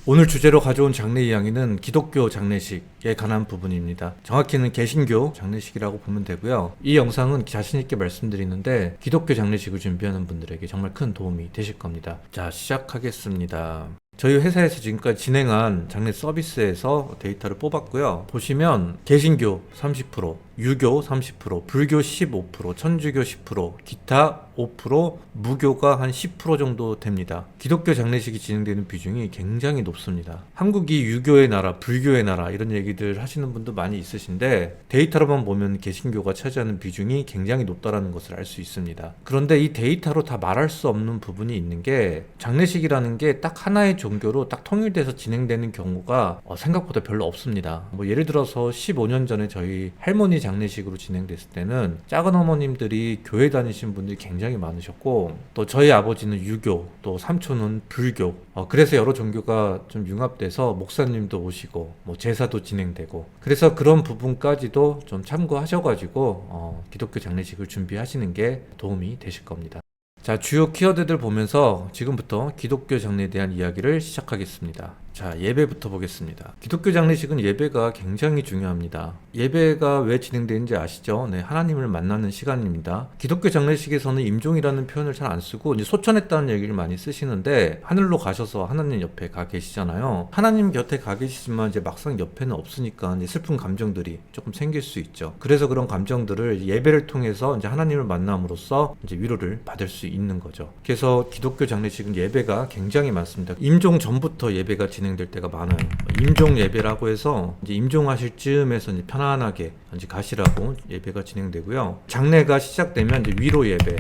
오늘 주제로 가져온 장례 이야기는 기독교 장례식에 관한 부분입니다. 정확히는 개신교 장례식이라고 보면 되고요. 이 영상은 자신있게 말씀드리는데 기독교 장례식을 준비하는 분들에게 정말 큰 도움이 되실 겁니다. 자, 시작하겠습니다. 저희 회사에서 지금까지 진행한 장례 서비스에서 데이터를 뽑았고요. 보시면 개신교 30%, 유교 30%, 불교 15%, 천주교 10%, 기타 5%, 무교가 한 10% 정도 됩니다. 기독교 장례식이 진행되는 비중이 굉장히 높습니다. 한국이 유교의 나라, 불교의 나라 이런 얘기들 하시는 분도 많이 있으신데 데이터로만 보면 개신교가 차지하는 비중이 굉장히 높다는 것을 알 수 있습니다. 그런데 이 데이터로 다 말할 수 없는 부분이 있는 게 장례식이라는 게 딱 하나의 종교로 딱 통일돼서 진행되는 경우가 생각보다 별로 없습니다. 예를 들어서 15년 전에 저희 할머니 장례식으로 진행됐을 때는 작은 어머님들이 교회 다니신 분들이 굉장히 많으셨고, 또 저희 아버지는 유교, 또 삼촌은 불교, 그래서 여러 종교가 좀 융합돼서 목사님도 오시고 제사도 진행되고, 그래서 그런 부분까지도 좀 참고하셔가지고 기독교 장례식을 준비하시는 게 도움이 되실 겁니다. 자, 주요 키워드들 보면서 지금부터 기독교 장례에 대한 이야기를 시작하겠습니다. 자, 예배부터 보겠습니다. 기독교 장례식은 예배가 굉장히 중요합니다. 예배가 왜 진행되는지 아시죠? 네, 하나님을 만나는 시간입니다. 기독교 장례식에서는 임종이라는 표현을 잘 안 쓰고 이제 소천했다는 얘기를 많이 쓰시는데, 하늘로 가셔서 하나님 옆에 가 계시잖아요. 하나님 곁에 가 계시지만 이제 막상 옆에는 없으니까 이제 슬픈 감정들이 조금 생길 수 있죠. 그래서 그런 감정들을 예배를 통해서 이제 하나님을 만남으로써 이제 위로를 받을 수 있는 거죠. 그래서 기독교 장례식은 예배가 굉장히 많습니다. 임종 전부터 예배가 진행될 때가 많아요. 임종 예배라고 해서 이제 임종하실 즈음에서 이제 편안하게 이제 가시라고 예배가 진행되고요. 장례가 시작되면 이제 위로 예배,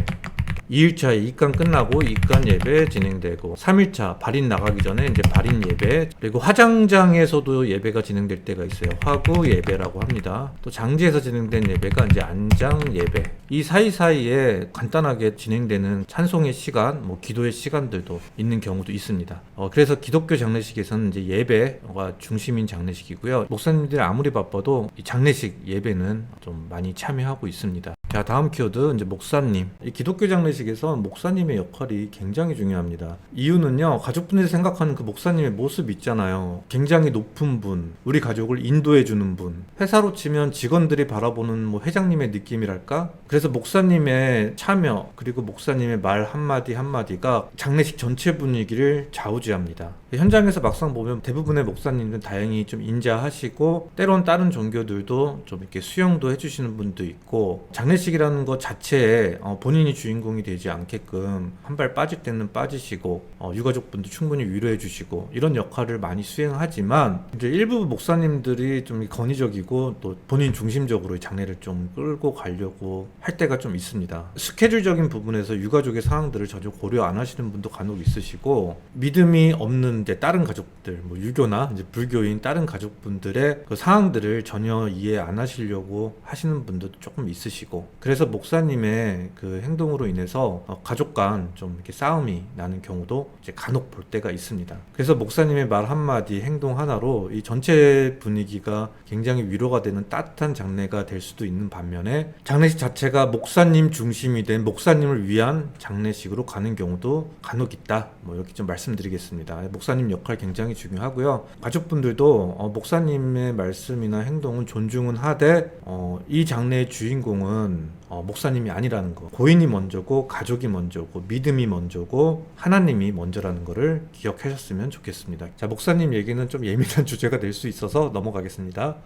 2일차 입간 끝나고 입간 예배 진행되고, 3일차 발인 나가기 전에 이제 발인 예배, 그리고 화장장에서도 예배가 진행될 때가 있어요. 화구 예배라고 합니다. 또 장지에서 진행된 예배가 이제 안장 예배. 이 사이사이에 간단하게 진행되는 찬송의 시간, 기도의 시간들도 있는 경우도 있습니다. 그래서 기독교 장례식에서는 이제 예배가 중심인 장례식이고요. 목사님들이 아무리 바빠도 이 장례식 예배는 좀 많이 참여하고 있습니다. 자, 다음 키워드 이제 목사님. 이 기독교 장례식에서 목사님의 역할이 굉장히 중요합니다. 이유는요, 가족분들이 생각하는 그 목사님의 모습 있잖아요. 굉장히 높은 분, 우리 가족을 인도해주는 분. 회사로 치면 직원들이 바라보는 회장님의 느낌이랄까? 그래서 목사님의 참여, 그리고 목사님의 말 한마디 한마디가 장례식 전체 분위기를 좌우지합니다. 현장에서 막상 보면 대부분의 목사님들은 다행히 좀 인자하시고, 때론 다른 종교들도 좀 이렇게 수용도 해주시는 분도 있고, 장례식이라는 것 자체에 본인이 주인공이 되지 않게끔 한 발 빠질 때는 빠지시고, 유가족분도 충분히 위로해 주시고, 이런 역할을 많이 수행하지만 이제 일부 목사님들이 좀 건의적이고 또 본인 중심적으로 장례를 좀 끌고 가려고 할 때가 좀 있습니다. 스케줄적인 부분에서 유가족의 상황들을 전혀 고려 안 하시는 분도 간혹 있으시고, 믿음이 없는 이제 다른 가족들, 유교나 이제 불교인 다른 가족분들의 그 상황들을 전혀 이해 안 하시려고 하시는 분들도 조금 있으시고, 그래서 목사님의 그 행동으로 인해서 가족 간 좀 이렇게 싸움이 나는 경우도 이제 간혹 볼 때가 있습니다. 그래서 목사님의 말 한마디, 행동 하나로 이 전체 분위기가 굉장히 위로가 되는 따뜻한 장례가 될 수도 있는 반면에, 장례식 자체가 목사님 중심이 된 목사님을 위한 장례식으로 가는 경우도 간혹 있다. 이렇게 좀 말씀드리겠습니다. 목사님 역할 굉장히 중요하고요. 가족분들도 목사님의 말씀이나 행동은 존중은 하되 이 장례의 주인공은 목사님이 아니라는 거, 고인이 먼저고 가족이 먼저고 믿음이 먼저고 하나님이 먼저라는 거를 기억하셨으면 좋겠습니다. 자, 목사님 얘기는 좀 예민한 주제가 될 수 있어서 넘어가겠습니다.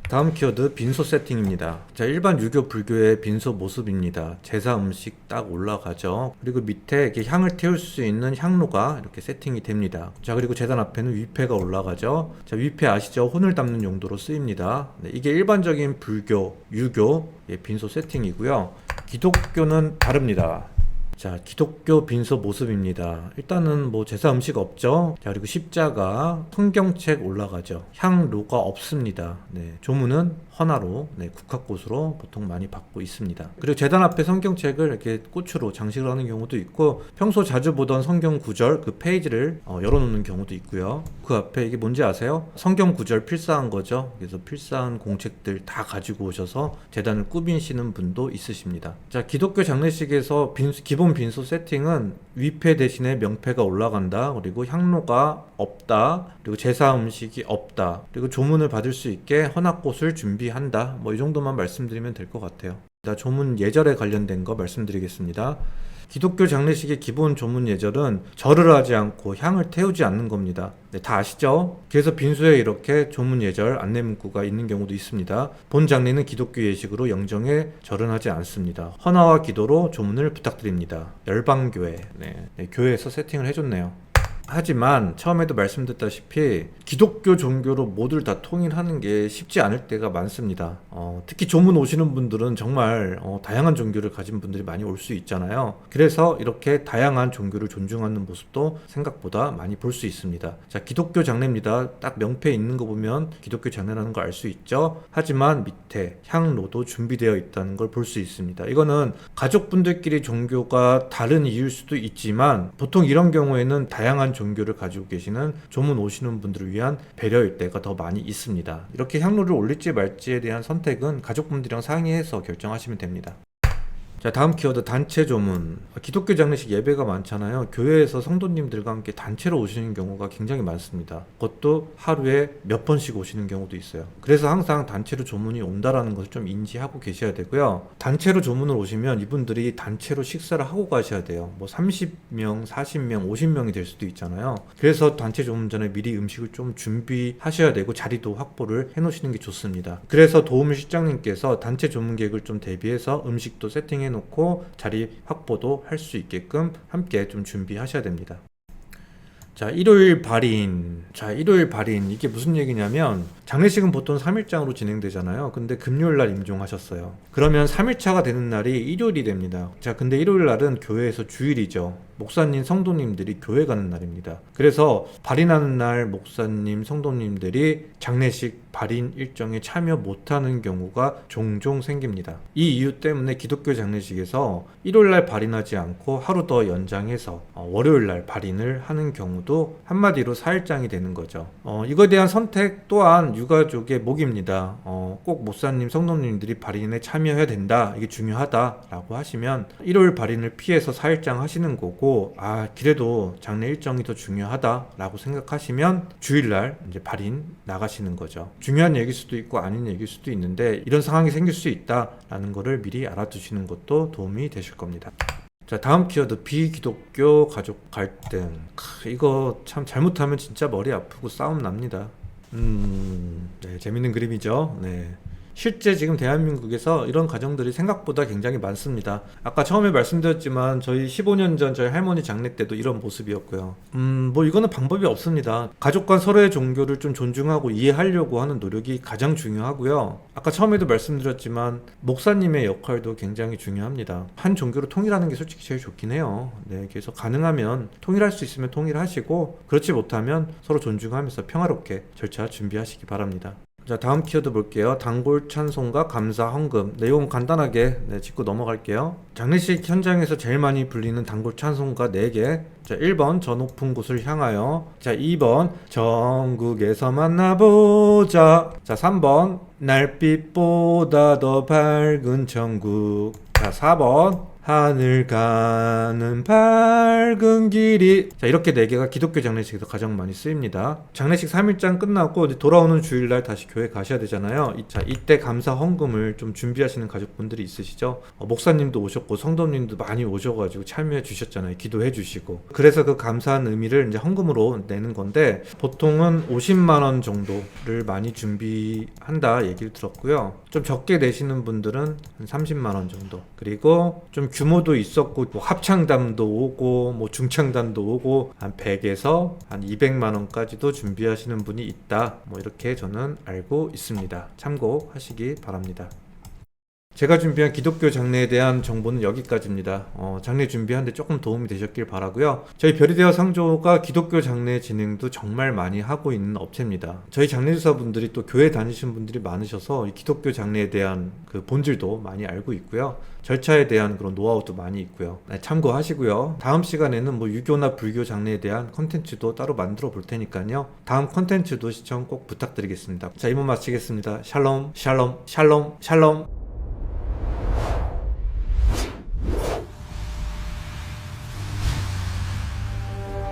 다음 키워드 빈소 세팅입니다. 자, 일반 유교 불교의 빈소 모습입니다. 제사 음식 딱 올라가죠. 그리고 밑에 이렇게 향을 태울 수 있는 향로가 이렇게 세팅이 됩니다. 자, 그리고 제단 앞에는 위패가 올라가죠. 자, 위패 아시죠? 혼을 담는 용도로 쓰입니다. 네, 이게 일반적인 불교, 유교의 빈소 세팅이고요. 기독교는 다릅니다. 자, 기독교 빈소 모습입니다. 일단은 제사 음식 없죠. 자, 그리고 십자가, 성경책 올라가죠. 향로가 없습니다. 네, 조문은 헌화로, 국화꽃으로 보통 많이 받고 있습니다. 그리고 제단 앞에 성경책을 이렇게 꽃으로 장식을 하는 경우도 있고, 평소 자주 보던 성경 구절 그 페이지를 열어놓는 경우도 있고요. 그 앞에 이게 뭔지 아세요? 성경 구절 필사한 거죠. 그래서 필사한 공책들 다 가지고 오셔서 제단을 꾸미시는 분도 있으십니다. 자, 기독교 장례식에서 기본 기본 빈소 세팅은 위패 대신에 명패가 올라간다, 그리고 향로가 없다, 그리고 제사 음식이 없다, 그리고 조문을 받을 수 있게 헌합꽃을 준비한다. 뭐 이 정도만 말씀드리면 될 것 같아요. 자, 조문 예절에 관련된 거 말씀드리겠습니다. 기독교 장례식의 기본 조문 예절은 절을 하지 않고 향을 태우지 않는 겁니다. 네, 다 아시죠? 그래서 빈소에 이렇게 조문 예절 안내 문구가 있는 경우도 있습니다. 본 장례는 기독교 예식으로 영정에 절은 하지 않습니다. 헌화와 기도로 조문을 부탁드립니다. 열방교회. 네, 교회에서 세팅을 해줬네요. 하지만 처음에도 말씀드렸다시피 기독교 종교로 모두를 다 통일하는 게 쉽지 않을 때가 많습니다. 특히 조문 오시는 분들은 정말 다양한 종교를 가진 분들이 많이 올 수 있잖아요. 그래서 이렇게 다양한 종교를 존중하는 모습도 생각보다 많이 볼 수 있습니다. 자, 기독교 장례입니다. 딱 명패 있는 거 보면 기독교 장례라는 걸 알 수 있죠. 하지만 밑에 향로도 준비되어 있다는 걸 볼 수 있습니다. 이거는 가족분들끼리 종교가 다른 이유일 수도 있지만 보통 이런 경우에는 다양한 종교를 가지고 계시는 조문 오시는 분들을 위한 배려일 때가 더 많이 있습니다. 이렇게 향로를 올릴지 말지에 대한 선택은 가족분들이랑 상의해서 결정하시면 됩니다. 자, 다음 키워드 단체 조문. 기독교 장례식 예배가 많잖아요. 교회에서 성도님들과 함께 단체로 오시는 경우가 굉장히 많습니다. 그것도 하루에 몇 번씩 오시는 경우도 있어요. 그래서 항상 단체로 조문이 온다라는 것을 좀 인지하고 계셔야 되고요. 단체로 조문을 오시면 이분들이 단체로 식사를 하고 가셔야 돼요. 뭐 30명, 40명, 50명이 될 수도 있잖아요. 그래서 단체 조문 전에 미리 음식을 좀 준비하셔야 되고 자리도 확보를 해 놓으시는 게 좋습니다. 그래서 도우미 실장님께서 단체 조문 계획을 좀 대비해서 음식도 세팅해 놓고 자리 확보도 할 수 있게끔 함께 좀 준비하셔야 됩니다. 자, 일요일 발인. 이게 무슨 얘기냐면 장례식은 보통 3일장으로 진행되잖아요. 근데 금요일날 임종하셨어요. 그러면 3일차가 되는 날이 일요일이 됩니다. 자, 근데 일요일 날은 교회에서 주일이죠. 목사님, 성도님들이 교회 가는 날입니다. 그래서 발인하는 날 목사님, 성도님들이 장례식 발인 일정에 참여 못하는 경우가 종종 생깁니다. 이 이유 때문에 기독교 장례식에서 일요일날 발인하지 않고 하루 더 연장해서 월요일날 발인을 하는 경우도 한마디로 4일장이 되는 거죠. 이거에 대한 선택 또한 유가족의 몫입니다. 꼭 목사님, 성도님들이 발인에 참여해야 된다, 이게 중요하다라고 하시면 일요일 발인을 피해서 4일장 하시는 거고, 그래도 장례 일정이 더 중요하다라고 생각하시면 주일날 이제 발인 나가시는 거죠. 중요한 얘기일 수도 있고 아닌 얘기일 수도 있는데 이런 상황이 생길 수 있다라는 거를 미리 알아두시는 것도 도움이 되실 겁니다. 자, 다음 키워드 비기독교 가족 갈등. 이거 참 잘못하면 진짜 머리 아프고 싸움 납니다. 네, 재밌는 그림이죠. 네. 실제 지금 대한민국에서 이런 가정들이 생각보다 굉장히 많습니다. 아까 처음에 말씀드렸지만 저희 15년 전 저희 할머니 장례 때도 이런 모습이었고요. 뭐 이거는 방법이 없습니다. 가족 간 서로의 종교를 좀 존중하고 이해하려고 하는 노력이 가장 중요하고요. 아까 처음에도 말씀드렸지만 목사님의 역할도 굉장히 중요합니다. 한 종교로 통일하는 게 솔직히 제일 좋긴 해요. 네, 그래서 가능하면 통일할 수 있으면 통일하시고 그렇지 못하면 서로 존중하면서 평화롭게 절차 준비하시기 바랍니다. 자, 다음 키워드 볼게요. 단골 찬송과 감사 헌금. 내용 간단하게 짚고 넘어갈게요. 장례식 현장에서 제일 많이 불리는 단골 찬송가 4개. 자, 1번 저 높은 곳을 향하여. 자, 2번 전국에서 만나보자. 자, 3번 날빛보다 더 밝은 천국. 자, 4번 하늘 가는 밝은 길이. 자, 이렇게 4개가 기독교 장례식에서 가장 많이 쓰입니다. 장례식 3일장 끝나고 이제 돌아오는 주일날 다시 교회 가셔야 되잖아요. 자, 이때 감사 헌금을 좀 준비하시는 가족분들이 있으시죠? 목사님도 오셨고 성도님도 많이 오셔가지고 참여해 주셨잖아요. 기도해 주시고. 그래서 그 감사한 의미를 이제 헌금으로 내는 건데 보통은 50만 원 정도를 많이 준비한다 얘기를 들었고요. 좀 적게 내시는 분들은 한 30만 원 정도. 그리고 좀 규모도 있었고 뭐 합창단도 오고 뭐 중창단도 오고 한 100에서 한 200만 원까지도 준비하시는 분이 있다. 뭐 이렇게 저는 알고 있습니다. 참고하시기 바랍니다. 제가 준비한 기독교 장례에 대한 정보는 여기까지입니다. 장례 준비하는데 조금 도움이 되셨길 바라고요. 저희 별이되어 상조가 기독교 장례 진행도 정말 많이 하고 있는 업체입니다. 저희 장례주사분들이 또 교회 다니시는 분들이 많으셔서 이 기독교 장례에 대한 그 본질도 많이 알고 있고요. 절차에 대한 그런 노하우도 많이 있고요. 참고하시고요. 다음 시간에는 뭐 유교나 불교 장례에 대한 컨텐츠도 따로 만들어 볼 테니까요. 다음 컨텐츠도 시청 꼭 부탁드리겠습니다. 자, 이만 마치겠습니다. 샬롬, 샬롬, 샬롬, 샬롬.